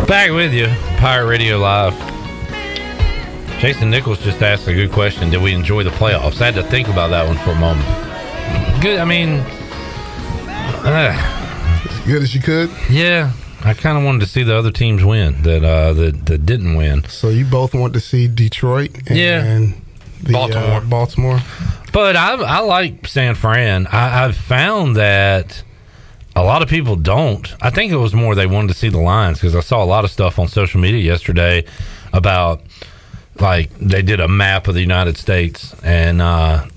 Back with you, Pirate Radio Live. Jason Nichols just asked a good question. Did we enjoy the playoffs? I had to think about that one for a moment. Good. I mean, as good as you could. Yeah, I kind of wanted to see the other teams win that didn't win. So you both want to see Detroit and Baltimore. But I like San Fran. I've found that a lot of people don't. I think it was more they wanted to see the lines, because I saw a lot of stuff on social media yesterday about, like, they did a map of the United States, and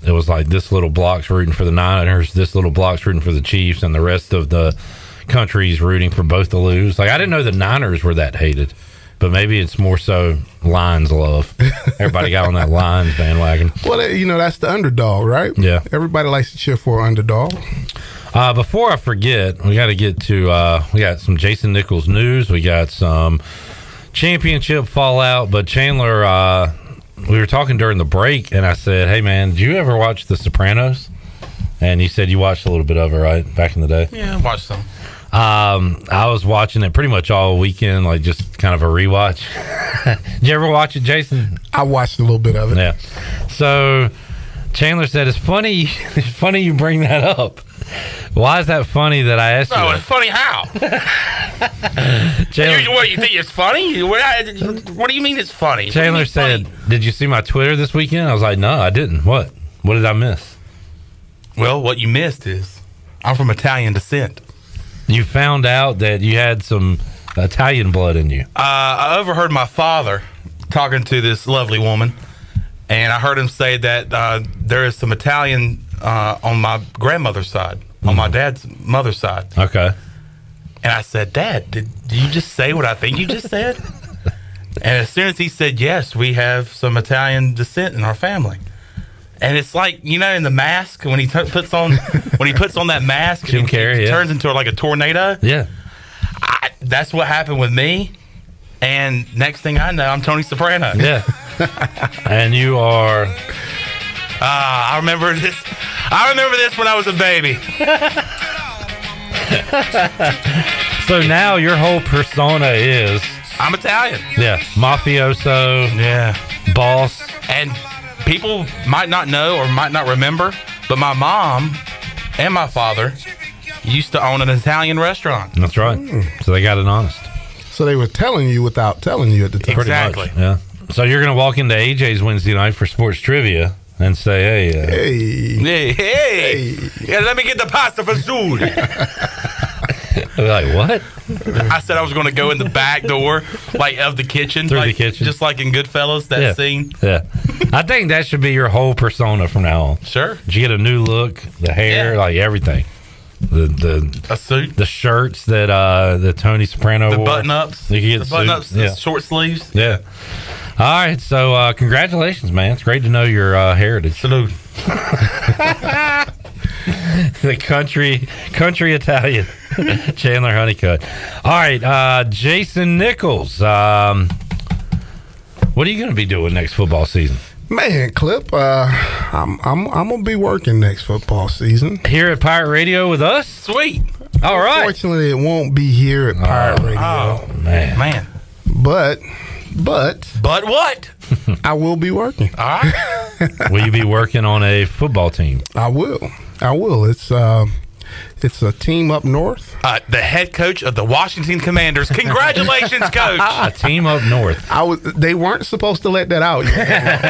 it was like this little block's rooting for the Niners, this little block's rooting for the Chiefs, and the rest of the country's rooting for both to lose. Like, I didn't know the Niners were that hated, but maybe it's more so Lions love. Everybody got on that Lions bandwagon. Well, that's the underdog, right? Yeah. Everybody likes to cheer for an underdog. Before I forget, we got to get to we got some Jason Nichols news. We got some championship fallout. But Chandler, we were talking during the break, and I said, hey, man, did you ever watch The Sopranos? And you said you watched a little bit of it, right, back in the day? Yeah, I watched some. I was watching it pretty much all weekend, like just kind of a rewatch. Did you ever watch it, Jason? I watched a little bit of it. Yeah. So Chandler said, it's funny you bring that up. Why is that funny that I asked you? Oh, it's funny how? What, you think it's funny? What do you mean it's funny? Chandler said, did you see my Twitter this weekend? I was like, no, I didn't. What did I miss? Well, what you missed is I'm from Italian descent. You found out that you had some Italian blood in you. I overheard my father talking to this lovely woman, and I heard him say that there is some Italian on my grandmother's side, on my dad's mother's side. Okay. And I said, Dad, did you just say what I think you just said? And as soon as he said yes, we have some Italian descent in our family. And it's like, in The Mask, when he puts on that mask, Jim Carrey, it turns into like a tornado. Yeah. That's what happened with me. And next thing I know, I'm Tony Soprano. Yeah. And you are. I remember this. I remember this when I was a baby. So now your whole persona is. I'm Italian. Yeah. Mafioso. Yeah. Boss. And people might not know or might not remember, but my mom and my father used to own an Italian restaurant. That's right. So they got it honest. So they were telling you without telling you at the time. Exactly. Pretty much, yeah. So you're going to walk into AJ's Wednesday night for sports trivia and say, hey, yeah, let me get the pasta for food. Like, what? I said I was going to go in the back door, like, of the kitchen. Through like, the kitchen. Just like in Goodfellas, that scene. Yeah. I think that should be your whole persona from now on. Sure. Did you get a new look, the hair, like everything. A suit. The shirts that Tony Soprano wore. The button-ups. The button-ups, the short sleeves. Yeah. All right, so congratulations, man. It's great to know your heritage. Salute. The country Italian. Chandler Honeycutt. All right, Jason Nichols. What are you going to be doing next football season? Man, Clip, I'm gonna be working next football season here at Pirate Radio with us. Sweet. All right. Unfortunately, it won't be here at Pirate Radio. Oh man. But what? I will be working. All right. Will you be working on a football team? I will. It's a team up north. The head coach of the Washington Commanders. Congratulations, coach. A team up north. They weren't supposed to let that out yet.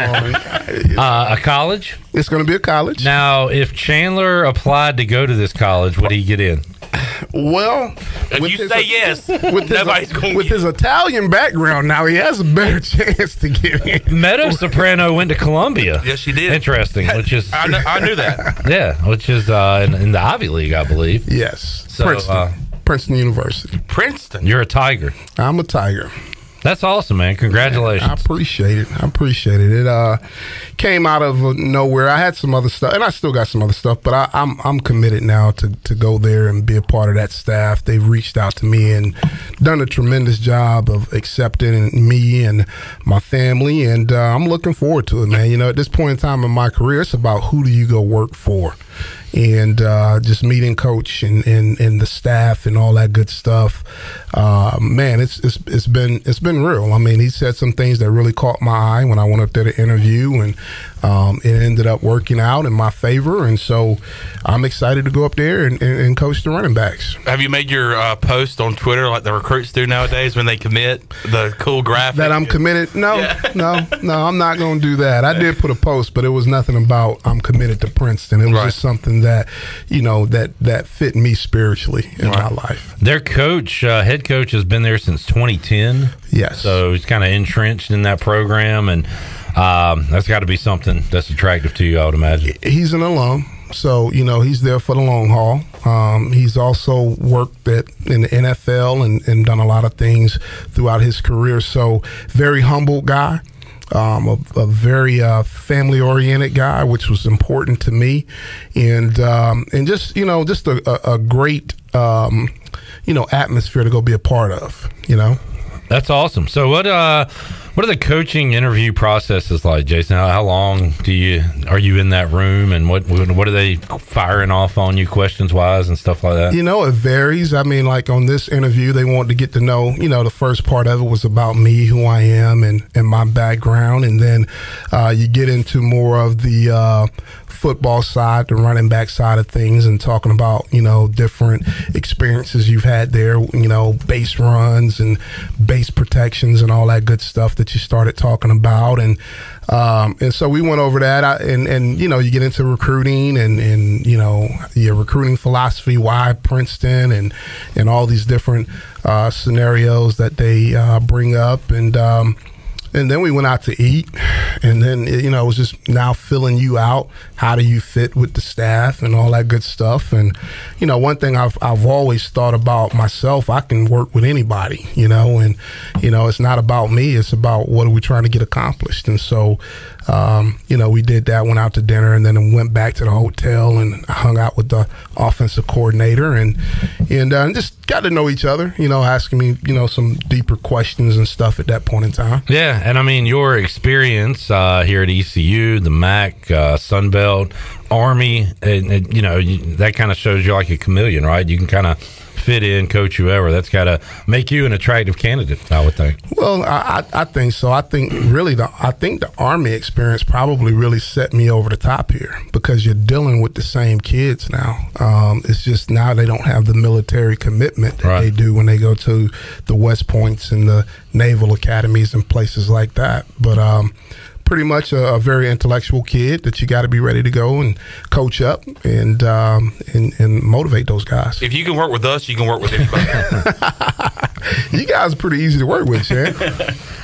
A college? It's going to be a college. Now, if Chandler applied to go to this college, would he get in? Well, if you say yes, nobody's going to get in. With his Italian background now, he has a better chance to get in. Meadow Soprano went to Columbia. Yes, she did. Interesting. Which is I knew that. Yeah, which is in the Ivy League, I believe. Yes. So, Princeton University. Princeton. You're a Tiger. I'm a Tiger. That's awesome, man. Congratulations. I appreciate it. It came out of nowhere. I had some other stuff, and I still got some other stuff, but I'm committed now to go there and be a part of that staff. They've reached out to me and done a tremendous job of accepting me and my family, and I'm looking forward to it, man. At this point in time in my career, it's about who do you go work for. and just meeting Coach and the staff and all that good stuff. Man, it's been real. I mean, he said some things that really caught my eye when I went up there to interview, and it ended up working out in my favor. And so I'm excited to go up there and coach the running backs. Have you made your post on Twitter like the recruits do nowadays when they commit, the cool graphic? That I'm committed? No, Yeah. no, I'm not going to do that. I did put a post, but it was nothing about I'm committed to Princeton. It was just something that, that fit me spiritually in my life. Their coach, head coach, has been there since 2010. Yes. So he's kind of entrenched in that program, and that's got to be something that's attractive to you, I would imagine. He's an alum, so he's there for the long haul. He's also worked in the NFL and done a lot of things throughout his career. So very humble guy. A very family-oriented guy, which was important to me, and just just a great atmosphere to go be a part of. That's awesome. So what are the coaching interview processes like, Jason? How long are you in that room, and what are they firing off on you questions wise and stuff like that? It varies. I mean, like on this interview, they wanted to get to know, the first part of it was about me, who I am, and my background, and then you get into more of the football side, the running back side of things, and talking about different experiences you've had there, base runs and base protections and all that good stuff that you started talking about, and so we went over that, and you get into recruiting and your recruiting philosophy, why Princeton, and all these different scenarios that they bring up, and then we went out to eat, and then it was just now filling you out. How do you fit with the staff and all that good stuff? And one thing I've always thought about myself, I can work with anybody, and it's not about me, it's about what are we trying to get accomplished. And so we did that, went out to dinner, and then went back to the hotel and hung out with the offensive coordinator, and just got to know each other, asking me some deeper questions and stuff at that point in time. Yeah, and I mean, your experience here at ECU, the MAC, Sunbelt, Army, and that kind of shows you're like a chameleon, right? You can kind of fit in, coach whoever. That's got to make you an attractive candidate, I would think. Well, I think so. I think really the Army experience probably really set me over the top here, because you're dealing with the same kids now. It's just now they don't have the military commitment that they do when they go to the West Points and the naval academies and places like that. But pretty much a very intellectual kid that you got to be ready to go and coach up and motivate those guys. If you can work with us, you can work with anybody. You guys are pretty easy to work with, Chan.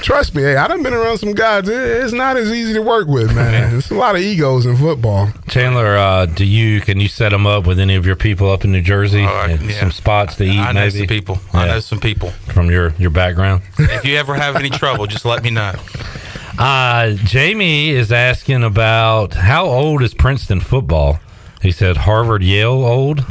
Trust me, I done been around some guys. It's not as easy to work with, man. There's a lot of egos in football. Chandler, can you set them up with any of your people up in New Jersey? Some spots to eat, I know maybe? some people. I know some people. From your background? If you ever have any trouble, just let me know. Jamie is asking about how old is Princeton football? He said Harvard, Yale old.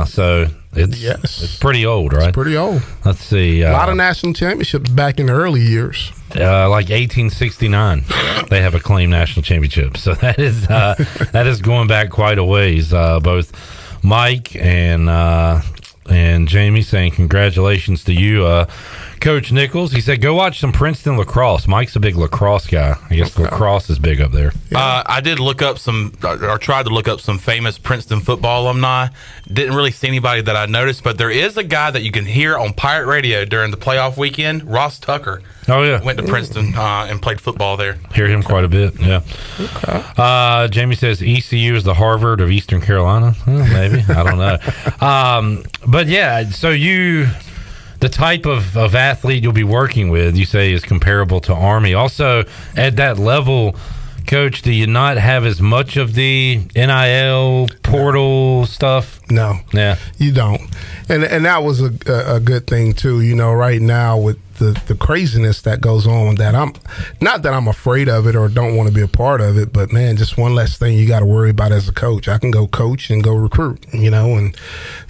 So it's pretty old, right? It's pretty old. Let's see. A lot of national championships back in the early years. Like 1869, they have a claimed national championship. So that is going back quite a ways. Both Mike and Jamie saying congratulations to you, Coach Nichols. He said go watch some Princeton lacrosse. Mike's a big lacrosse guy. I guess lacrosse is big up there. I did look up tried to look up some famous Princeton football alumni. Didn't really see anybody that I noticed, but there is a guy that you can hear on Pirate Radio during the playoff weekend, Ross Tucker. Oh, yeah. Went to Princeton and played football there. Hear him quite a bit, yeah. Okay. Jamie says ECU is the Harvard of Eastern Carolina. Well, maybe. I don't know. But, yeah, so the type of athlete you'll be working with, you say, is comparable to Army. Also, at that level, Coach, do you not have as much of the NIL portal stuff? No. Yeah. You don't. And that was a good thing, too. Right now with the craziness that goes on, that I'm afraid of it or don't want to be a part of it, but man, just one less thing you got to worry about as a coach. I can go coach and go recruit, and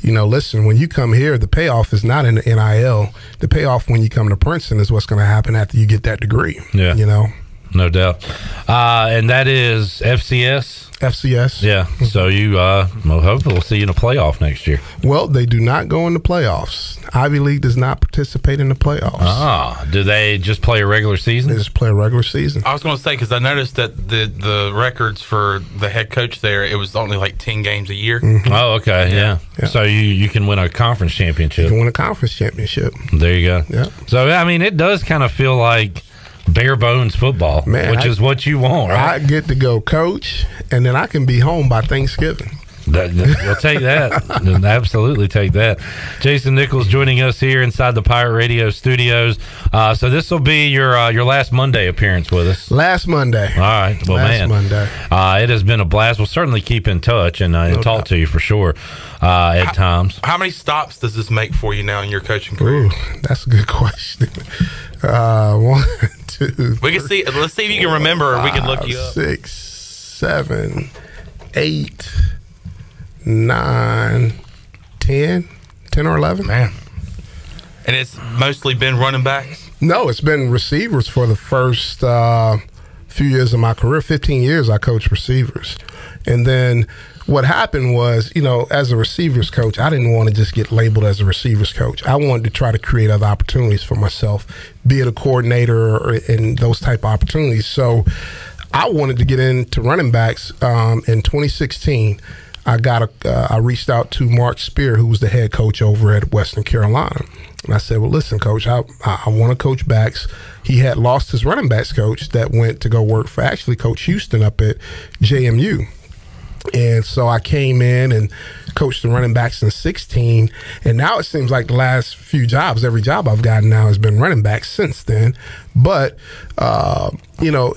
listen, when you come here, the payoff is not in the NIL. The payoff when you come to Princeton is what's going to happen after you get that degree. Yeah. No doubt. And that is FCS. FCS. Yeah. So you, hopefully we'll see you in a playoff next year. Well, they do not go in the playoffs. Ivy League does not participate in the playoffs. Do they just play a regular season? They just play a regular season. I was going to say, because I noticed that the records for the head coach there, it was only like 10 games a year. Mm-hmm. Oh, okay. Yeah. So you can win a conference championship. You can win a conference championship. There you go. Yeah. So, I mean, it does kind of feel like bare bones football, which is what you want, right? I get to go coach, and then I can be home by Thanksgiving. You'll take that. You'll absolutely take that. Jason Nichols joining us here inside the Pirate Radio studios. So this will be your last Monday appearance with us. Last Monday. All right. Well, Monday. It has been a blast. We'll certainly keep in touch and talk to you for sure at times. How many stops does this make for you now in your coaching career? Ooh, that's a good question. 1, 2. We can see. Let's see if you can remember, or we can look you up. 6, 7, 8, 9, 10 or 11. Man. And it's mostly been running backs? No, it's been receivers for the first few years of my career. 15 years I coached receivers. And then what happened was, as a receivers coach, I didn't want to just get labeled as a receivers coach. I wanted to try to create other opportunities for myself, be it a coordinator or in those type of opportunities. So I wanted to get into running backs in 2016. I reached out to Mark Spear, who was the head coach over at Western Carolina. And I said, well, listen, coach, I want to coach backs. He had lost his running backs coach that went to go work for actually Coach Houston up at JMU. And so I came in and coached the running backs in 16. And now it seems like the last few jobs, every job I've gotten now has been running backs since then. But,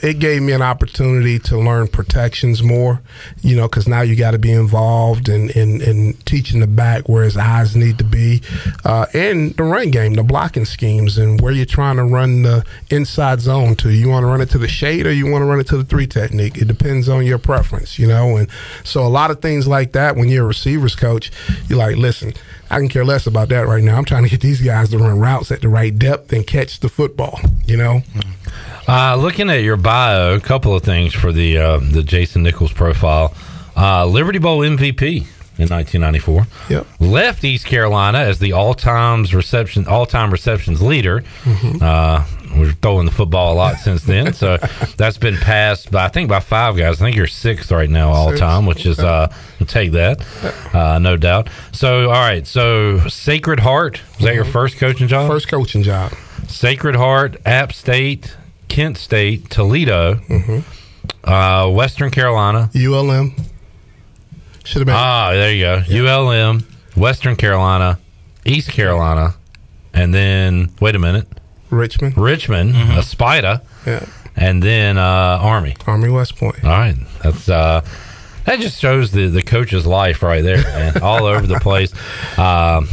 it gave me an opportunity to learn protections more, because now you got to be involved in teaching the back where his eyes need to be, and the run game, the blocking schemes, and where you're trying to run the inside zone to. You want to run it to the shade or you want to run it to the 3 technique? It depends on your preference, and so a lot of things like that when you're a receivers coach, you're like, listen, I can care less about that right now. I'm trying to get these guys to run routes at the right depth and catch the football, Looking at your bio, a couple of things for the Jason Nichols profile. Liberty Bowl MVP in 1994. Yep. Left East Carolina as the all-time receptions leader. Mm-hmm. We're throwing the football a lot since then, so that's been passed by 5 guys. I think you're 6th right now all time, which is we'll take that, no doubt. So, all right. So, Sacred Heart, was that your first coaching job? First coaching job. Sacred Heart, App State, Kent State, Toledo, Western Carolina, ULM. Should have been. There you go. Yeah. ULM, Western Carolina, East Carolina, and then wait a minute, Richmond, Aspida, and then Army West Point. All right, that's that just shows the coach's life right there, man, all over the place. But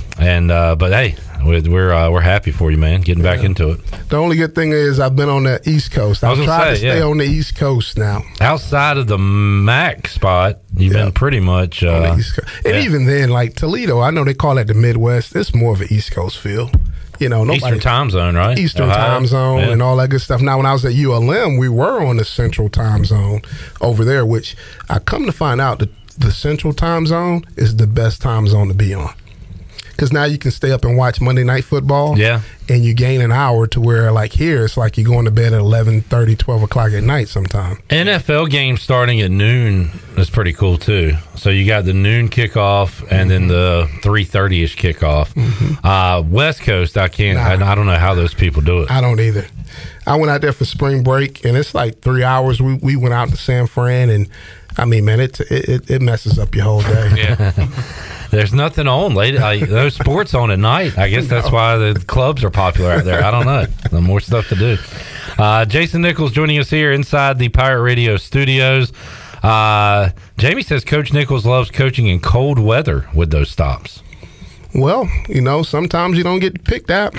hey, we're happy for you, man, getting back into it. The only good thing is I've been on the East Coast. I've tried to stay on the East Coast now. Outside of the MAC spot, you've been pretty much on the East Coast. And even then, like Toledo, I know they call that the Midwest. It's more of an East Coast feel. Eastern time zone, right? Eastern time zone and all that good stuff. Now, when I was at ULM, we were on the Central time zone over there, which I come to find out that the Central time zone is the best time zone to be on. Because now you can stay up and watch Monday Night Football. Yeah. And you gain an hour to where, like here, it's like you're going to bed at 11:30, 12 o'clock at night sometime. NFL games starting at noon is pretty cool, too. So you got the noon kickoff and then the 3:30-ish kickoff. West Coast, I don't know how those people do it. I don't either. I went out there for spring break, and it's like 3 hours. We went out to San Fran, and, I mean, man, it messes up your whole day. Yeah. There's nothing on late. Those sports on at night. I guess that's why the clubs are popular out there. I don't know. There's more stuff to do. Jason Nichols joining us here inside the Pirate Radio studios. Jamie says Coach Nichols loves coaching in cold weather with those stops. Well, sometimes you don't get picked out.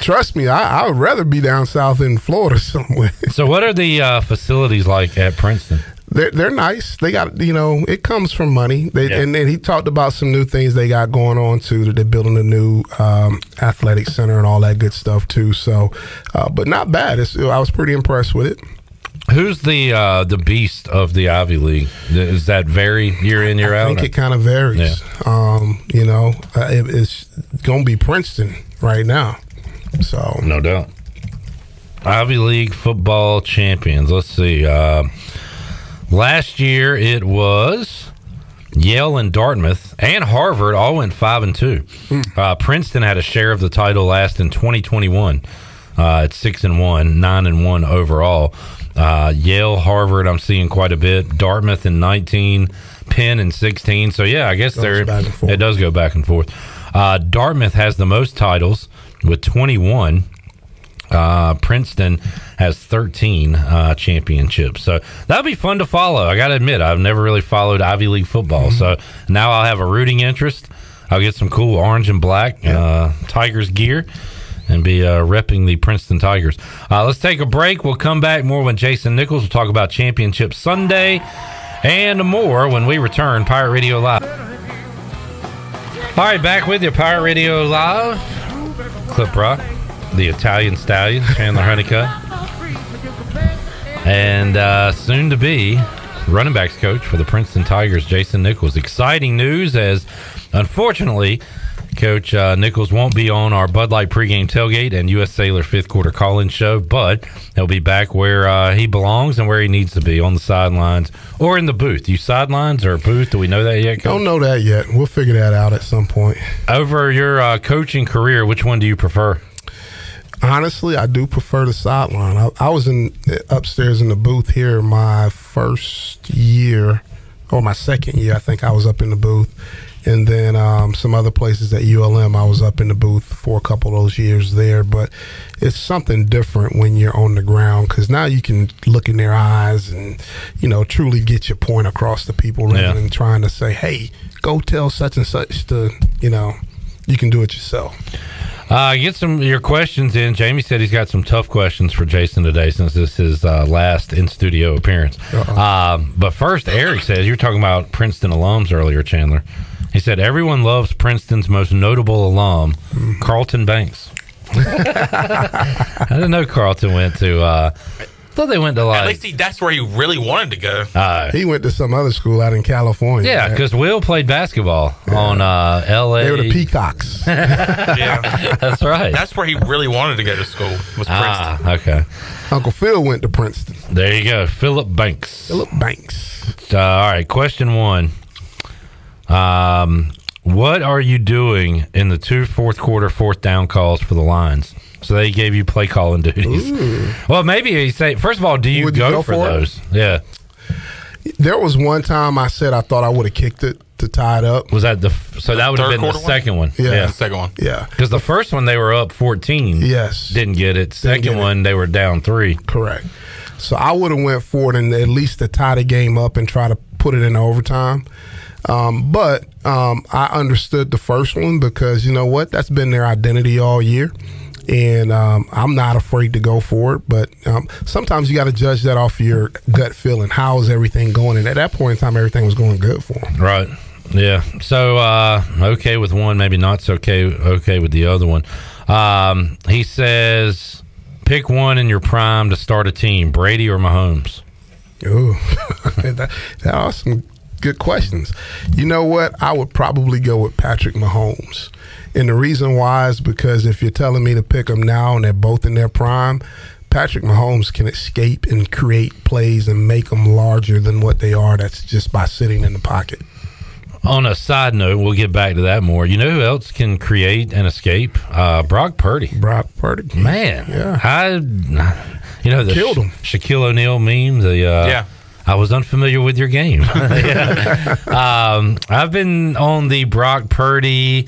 Trust me, I would rather be down south in Florida somewhere. So what are the facilities like at Princeton? they're nice. They got, it comes from money. And then he talked about some new things they got going on too. That they're building a new athletic center and all that good stuff too. So, but not bad. I was pretty impressed with it. Who's the beast of the Ivy League? Does that vary year in, year out? I think it kind of varies. Yeah. It's going to be Princeton right now. So no doubt. Ivy League football champions. Let's see. Last year it was Yale and Dartmouth and Harvard all went 5-2. Princeton had a share of the title last in 2021 at 6-1, 9-1 overall. Yale, Harvard, I'm seeing quite a bit. Dartmouth in 19, Penn in 16. So yeah, I guess it does go back and forth. Dartmouth has the most titles with 21. Princeton has 13 championships. So that'll be fun to follow. I got to admit, I've never really followed Ivy League football. So now I'll have a rooting interest. I'll get some cool orange and black Tigers gear and be repping the Princeton Tigers. Let's take a break. We'll come back more with Jason Nichols. We'll talk about Championship Sunday and more when we return. Pirate Radio Live. All right, back with you, Pirate Radio Live. Clip Rock, the Italian Stallion, Chandler Honeycutt, and soon to be running backs coach for the Princeton Tigers, Jason Nichols. Exciting news, as unfortunately Coach Nichols won't be on our Bud Light pregame tailgate and U.S. Sailor fifth quarter call-in show, but he'll be back where he belongs and where he needs to be, on the sidelines or in the booth. You sidelines or booth? Do we know that yet, Coach? Don't know that yet. We'll figure that out at some point. Over your coaching career, which one do you prefer? Honestly, I do prefer the sideline. I was upstairs in the booth here my first year, or my second year. I think I was up in the booth. And then some other places at ULM, I was up in the booth for a couple of those years there. But it's something different when you're on the ground, because now you can look in their eyes and, truly get your point across to people rather than trying to say, hey, go tell such and such to, you can do it yourself. Get some of your questions in. Jamie said he's got some tough questions for Jason today, since this is his last in-studio appearance. But first, Eric says, you were talking about Princeton alums earlier, Chandler. He said, everyone loves Princeton's most notable alum, Carlton Banks. I didn't know Carlton went to... I thought they went to At least that's where he really wanted to go. He went to some other school out in California. Yeah, because Will played basketball on L.A. They were the Peacocks. Yeah, that's right. That's where he really wanted to go to school, was Princeton. Okay. Uncle Phil went to Princeton. There you go, Philip Banks. All right, question one. What are you doing in the 2 fourth quarter, fourth down calls for the Lions? So they gave you play calling duties. Ooh. Well, maybe you say, first of all, do you go for those? Yeah. There was one time I said I thought I would have kicked it to tie it up. Was that that would have been the second one? Yeah. The second one. Yeah. Because the first one they were up 14. Yes. Didn't get it. Second one they were down 3. Correct. So I would have went for it and at least to tie the game up and try to put it in overtime. But I understood the first one, because you know what? That's been their identity all year. And I'm not afraid to go for it. But sometimes you got to judge that off your gut feeling. How is everything going? And at that point in time, everything was going good for them. Right. Yeah. So okay with one, maybe not so okay with the other one. He says, pick one in your prime to start a team, Brady or Mahomes. Ooh, that are some good questions. You know what? I would probably go with Patrick Mahomes. And the reason why is because if you're telling me to pick them now and they're both in their prime, Patrick Mahomes can escape and create plays and make them larger than what they are. That's just by sitting in the pocket. On a side note, we'll get back to that more. You know who else can create and escape? Brock Purdy. Man. Yeah. The killed him. Shaquille O'Neal meme. I was unfamiliar with your game. I've been on the Brock Purdy.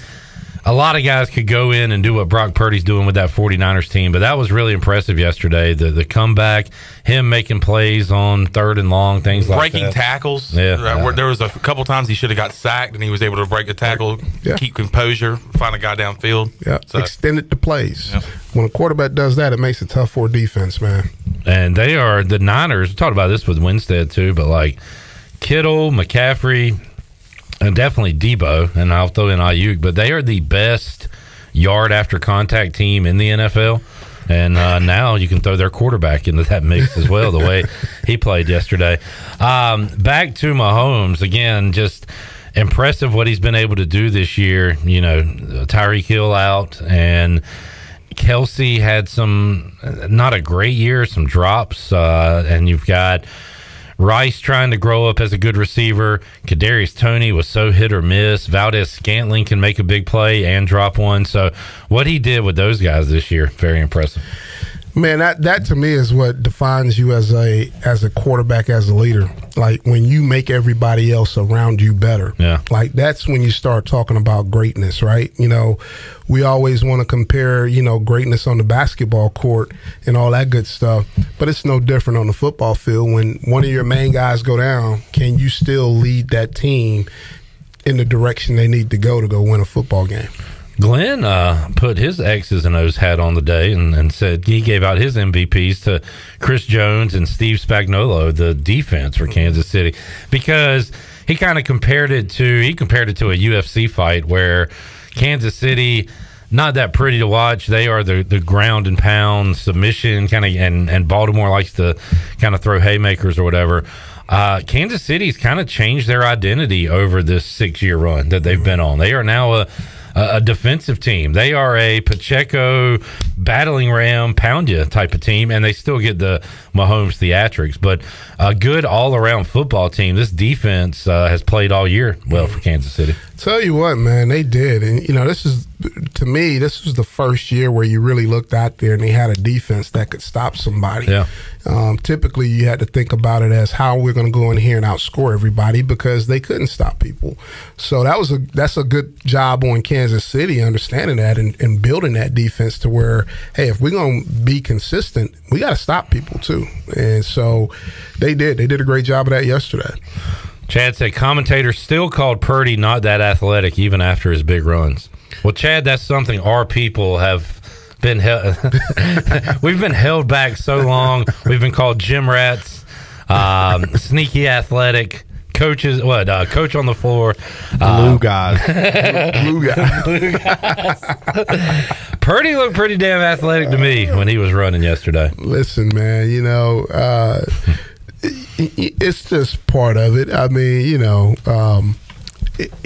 A lot of guys could go in and do what Brock Purdy's doing with that 49ers team, but that was really impressive yesterday. The comeback, him making plays on third and long, things like that. Breaking tackles. Yeah. There was a couple times he should have got sacked, and he was able to break a tackle, keep composure, find a guy downfield. Yeah, extended the plays. Yeah. When a quarterback does that, it makes it tough for a defense, man. And they are the Niners. We talked about this with Winstead too, but like Kittle, McCaffrey, and definitely Debo, and I'll throw in Ayuk, but they are the best yard after contact team in the NFL. And now you can throw their quarterback into that mix as well, the way he played yesterday. Back to Mahomes, again, just impressive what he's been able to do this year. You know, Tyreek Hill out, and Kelsey had some, not a great year, some drops, and you've got Rice trying to grow up as a good receiver. Kadarius Toney was so hit or miss. Valdez-Scantling can make a big play and drop one. So what he did with those guys this year, very impressive. Man, that to me is what defines you as a quarterback, as a leader. Like when you make everybody else around you better. Yeah. Like that's when you start talking about greatness, right? You know, we always want to compare, you know, greatness on the basketball court and all that good stuff, but it's no different on the football field. When one of your main guys go down, can you still lead that team in the direction they need to go win a football game? Glenn put his X's and O's hat on the day and said he gave out his MVPs to Chris Jones and Steve Spagnuolo, the defense for Kansas City, because he kind of compared it to a UFC fight where Kansas City, not that pretty to watch. They are the ground and pound submission kind of, and Baltimore likes to kind of throw haymakers or whatever. Kansas City's kind of changed their identity over this 6-year run that they've been on. They are now a defensive team. They are a Pacheco battling ram pound you type of team, and they still get the Mahomes theatrics, but a good all-around football team. This defense has played all year well for Kansas City. Tell you what, man, they did. And you know, this was the first year where you really looked out there and they had a defense that could stop somebody. Yeah. Typically you had to think about it as how we're going to go in here and outscore everybody, because they couldn't stop people. So that's a good job on Kansas City understanding that and building that defense to where, hey, if we're going to be consistent, we got to stop people too. And so they did a great job of that yesterday. Chad said commentators still called Purdy not that athletic even after his big runs. Well, Chad, that's something our people have been we've been held back so long. We've been called gym rats, sneaky athletic coaches. Coach on the floor, blue guys, blue guys. Purdy looked pretty damn athletic to me when he was running yesterday. Listen, man, you know, it's just part of it. I mean, you know,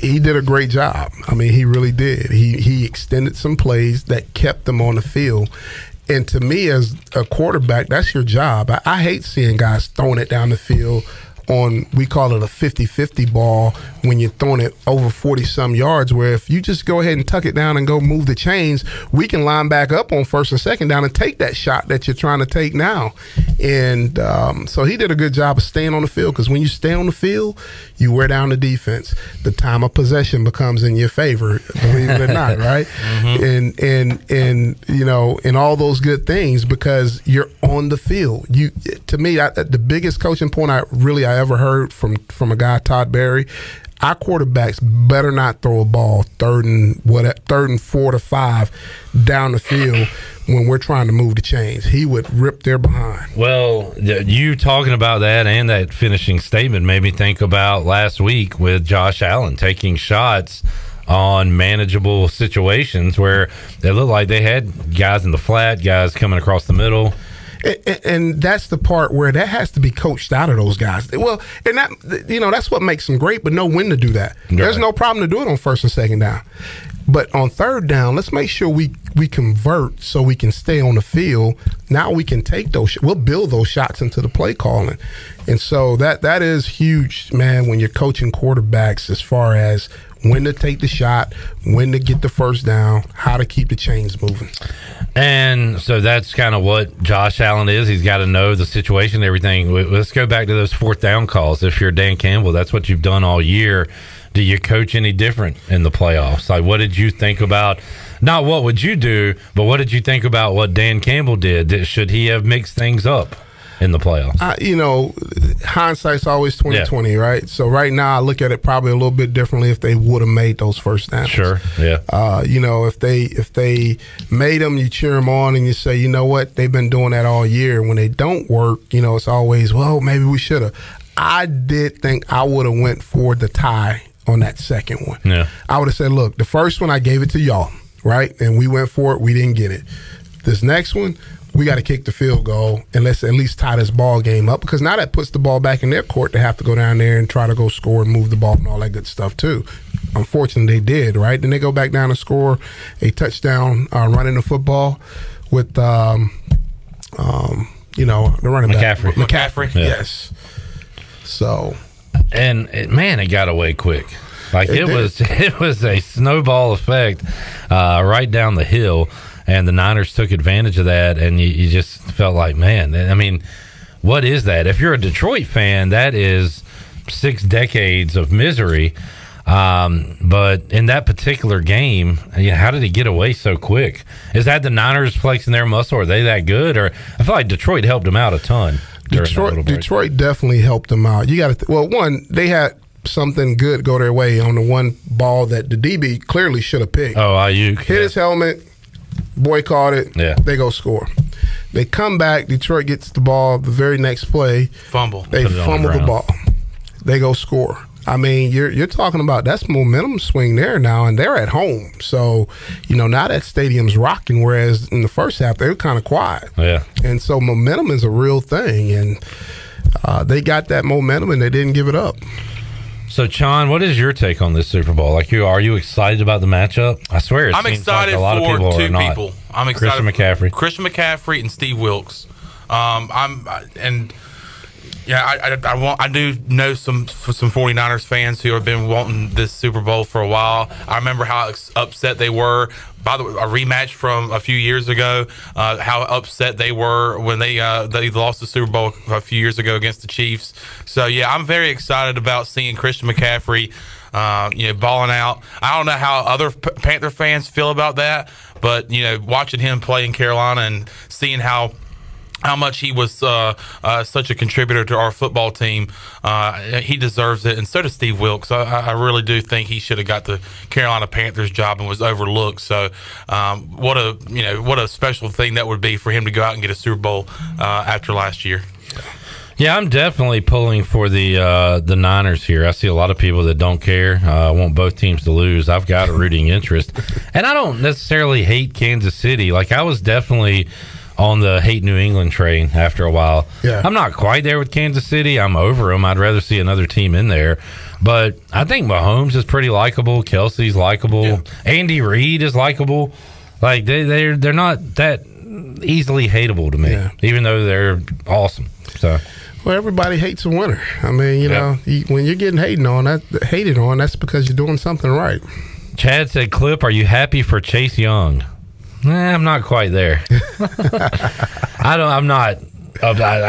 he did a great job. I mean, he really did. He extended some plays that kept them on the field. And to me, as a quarterback, that's your job. I hate seeing guys throwing it down the field on, we call it a 50-50 ball, when you're throwing it over 40-some yards, where if you just go ahead and tuck it down and go move the chains, we can line back up on first and second down and take that shot that you're trying to take now. And so he did a good job of staying on the field, because when you stay on the field, you wear down the defense. The time of possession becomes in your favor, believe it or not, right? Mm-hmm. And you know, and all those good things, because you're on the field. To me, the biggest coaching point I ever heard from a guy, Todd Berry, our quarterbacks better not throw a ball third and 4 to 5 down the field when we're trying to move the chains. He would rip their behind. Well, you talking about that and that finishing statement made me think about last week with Josh Allen taking shots on manageable situations where they looked like they had guys in the flat, guys coming across the middle. And that's the part where that has to be coached out of those guys. Well, and that, you know, that's what makes them great, but know when to do that. Right. There's no problem to do it on first and second down. But on third down, let's make sure we convert so we can stay on the field. Now we can take those. We'll build those shots into the play calling. And so that is huge, man, when you're coaching quarterbacks, as far as when to take the shot, when to get the first down, how to keep the chains moving. And so that's kind of what Josh Allen is. He's got to know the situation and everything. Let's go back to those fourth down calls. If you're Dan Campbell, that's what you've done all year. Do you coach any different in the playoffs? Like, what did you think about, not what would you do, but what did you think about what Dan Campbell did? Should he have mixed things up? in the playoffs. Hindsight's always 20/20, right? So right now I look at it probably a little bit differently if they would have made those first downs. Sure, yeah. If they made them, you cheer them on and you say, you know what, they've been doing that all year. When they don't work, it's always, well, maybe we should have. I did think I would have went for the tie on that second one. Yeah. I would have said, look, the first one I gave it to y'all, right? And we went for it. We didn't get it. This next one, we got to kick the field goal and let's at least tie this ball game up, because now that puts the ball back in their court. They have to go down there and try to go score and move the ball and all that good stuff too. Unfortunately, they did, right? Then they go back down and score a touchdown running the football with, the running back. McCaffrey. Yeah. Yes. So. And, it got away quick. Like it was a snowball effect right down the hill. And the Niners took advantage of that, and you just felt like, man, I mean, what is that? If you're a Detroit fan, that is 6 decades of misery. But in that particular game, how did it get away so quick? Is that the Niners flexing their muscle? Are they that good? Or I feel like Detroit helped them out a ton. Detroit definitely helped them out. You got to one, they had something good go their way on the one ball that the DB clearly should have picked. Oh, Ayuk hit his helmet. Boy caught it. Yeah. They go score. They come back. Detroit gets the ball the very next play. Fumble. They fumble the ball. They go score. I mean, you're talking about that's momentum swing there now, and they're at home. So, now that stadium's rocking, whereas in the first half, they were kind of quiet. Yeah. And so momentum is a real thing, and they got that momentum, and they didn't give it up. So, Chon, what is your take on this Super Bowl? Are you excited about the matchup? I swear, I'm excited like a lot for of people two are not. people. I'm excited Christian McCaffrey and Steve Wilks. I do know some 49ers fans who have been wanting this Super Bowl for a while. I remember how upset they were. By the way, a rematch from a few years ago, how upset they were when they lost the Super Bowl a few years ago against the Chiefs. So, yeah, I'm very excited about seeing Christian McCaffrey, balling out. I don't know how other Panther fans feel about that, but, watching him play in Carolina and seeing how much he was such a contributor to our football team, he deserves it, and so does Steve Wilks. I really do think he should have got the Carolina Panthers job and was overlooked. So, what a special thing that would be for him to go out and get a Super Bowl after last year. Yeah, I'm definitely pulling for the Niners here. I see a lot of people that don't care. I want both teams to lose. I've got a rooting interest, and I don't necessarily hate Kansas City. Like I was definitely on the hate New England train after a while. Yeah. I'm not quite there with Kansas City. I'm over them. I'd rather see another team in there. But I think Mahomes is pretty likable. Kelsey's likable. Yeah. Andy Reid is likable. Like they're not that easily hateable to me, even though they're awesome. So. Well, everybody hates a winner. I mean, when you're getting hated on, that's because you're doing something right. Chad said, Clip, are you happy for Chase Young? I'm not quite there. I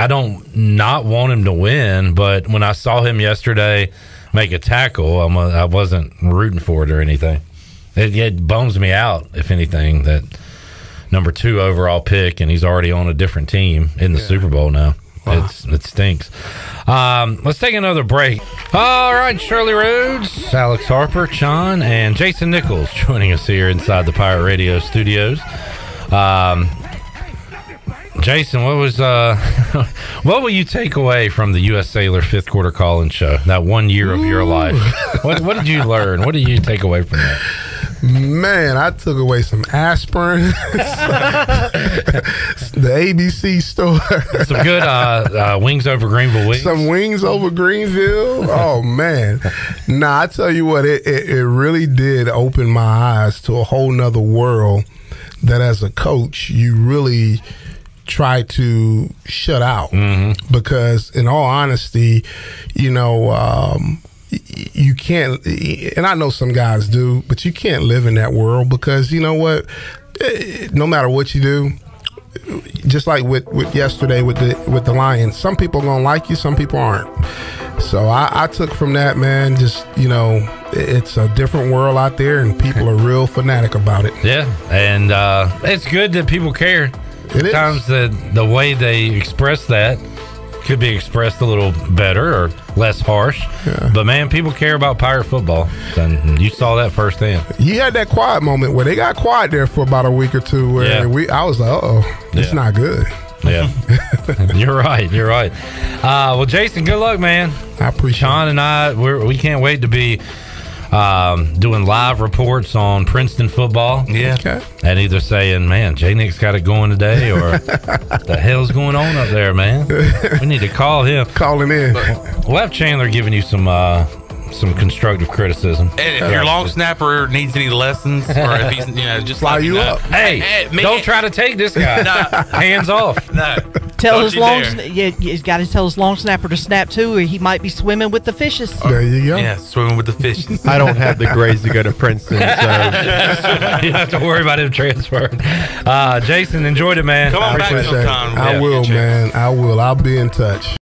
don't not want him to win, but when I saw him yesterday make a tackle, I wasn't rooting for it or anything. It bums me out, if anything, that number 2 overall pick, and he's already on a different team in the Super Bowl now. Wow. It stinks. Let's take another break. All right, Shirley Rhodes, Alex Harper, Chon, and Jason Nichols joining us here inside the Pirate Radio studios. Jason, what was what will you take away from the U.S. Sailor 5th quarter call-in show? That 1 year of your life. What did you learn? What did you take away from that? Man, I took away some aspirin, the ABC store, some good wings over Greenville wings. Some wings over Greenville. Oh man, I tell you what, it really did open my eyes to a whole nother world that, as a coach, you really try to shut out, because, in all honesty, you can't, and I know some guys do, but you can't live in that world, because you know what, no matter what you do, just like with yesterday with the Lions, some people are gonna like you, some people aren't. So I took from that, man, just, it's a different world out there, and people are real fanatic about it. Yeah, and it's good that people care. It Sometimes the way they express that could be expressed a little better or less harsh. Yeah. But man, people care about Pirate football, and you saw that firsthand. You had that quiet moment where they got quiet there for about a week or two where I was like, it's not good. Yeah. You're right. Well, Jason, good luck, man. I appreciate Sean and I, we can't wait to be doing live reports on Princeton football. Yeah. Okay. And either saying, man, J-Nick's got it going today, or the hell's going on up there, man? We need to call him. Call him in. We'll have Chandler giving you some constructive criticism. And if your long snapper needs any lessons, or if he's, just fly you up. Hey, don't try to take this guy. Hands off. No. Tell his he's got to tell his long snapper to snap too, or he might be swimming with the fishes. There you go. Yeah, swimming with the fishes. I don't have the grades to go to Princeton, so you don't have to worry about him transferring. Jason, enjoyed it, man. Come on back Appreciate it. sometime. I will, man. I will. I'll be in touch.